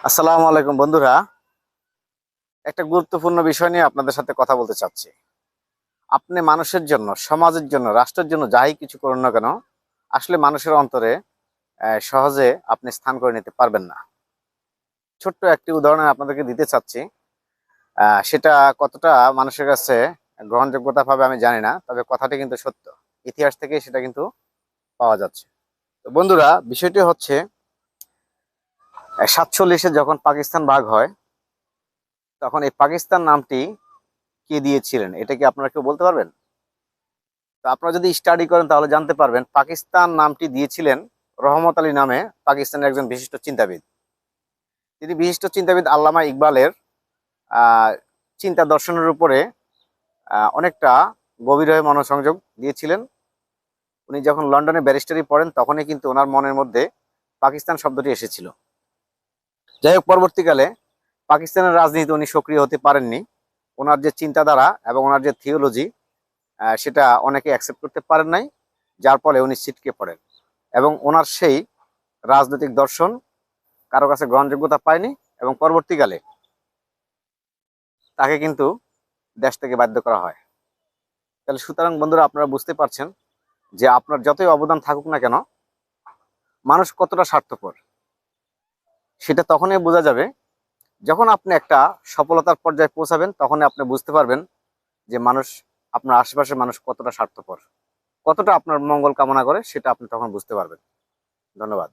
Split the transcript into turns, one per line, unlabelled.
আসসালামু আলাইকুম বন্ধুরা। একটা গুরুত্বপূর্ণ বিষয় নিয়ে আপনাদের সাথে কথা বলতে চাচ্ছি। আপনি মানুষের জন্য, সমাজের জন্য, রাষ্ট্রের জন্য যাই কিছু করুন না কেন, আসলে মানুষের অন্তরে সহজে আপনি স্থান করে নিতে পারবেন না। ছোট্ট একটি উদাহরণ আপনাদেরকে দিতে চাচ্ছি। সেটা কতটা মানুষের কাছে গ্রহণযোগ্যতা পাবে আমি জানি না, তবে কথাটি কিন্তু সত্য। ইতিহাস থেকে সেটা কিন্তু পাওয়া যাচ্ছে। তো বন্ধুরা, বিষয়টি হচ্ছে 47-এ যখন পাকিস্তান ভাগ হয়, তখন এই পাকিস্তান নামটি কে দিয়েছিলেন, এটা কি আপনারা কেউ বলতে পারবেন? তো আপনারা যদি স্টাডি করেন তাহলে জানতে পারবেন পাকিস্তান নামটি দিয়েছিলেন রহমত আলী নামে পাকিস্তানের একজন বিশিষ্ট চিন্তাবিদ। তিনি বিশিষ্ট চিন্তাবিদ আল্লামা ইকবালের আহ, চিন্তা দর্শনের উপরে অনেকটা গভীরভাবে মনোসংযোগ দিয়েছিলেন। উনি যখন লন্ডনে ব্যারিস্টারি পড়েন তখনই কিন্তু ওনার মনের মধ্যে পাকিস্তান শব্দটি এসেছিল। যাই হোক, পরবর্তীকালে পাকিস্তানের রাজনীতি উনি সক্রিয় হতে পারেননি। ওনার যে চিন্তাধারা এবং ওনার যে থিওলজি, সেটা অনেকে অ্যাকসেপ্ট করতে পারেন নাই, যার ফলে উনি ছিটকে পড়েন এবং ওনার সেই রাজনৈতিক দর্শন কারো কাছে গ্রহণযোগ্যতা পায়নি এবং পরবর্তীকালে তাকে কিন্তু দেশ থেকে বাধ্য করা হয়। তাহলে সুতরাং বন্ধুরা, আপনারা বুঝতে পারছেন যে আপনার যতই অবদান থাকুক না কেন, মানুষ কতটা স্বার্থপর সেটা তখনই বোঝা যাবে যখন আপনি একটা সফলতার পর্যায়ে পৌঁছাবেন। তখনই আপনি বুঝতে পারবেন যে মানুষ, আপনার আশেপাশের মানুষ কতটা স্বার্থপর, কতটা আপনার মঙ্গল কামনা করে, সেটা আপনি তখন বুঝতে পারবেন। ধন্যবাদ।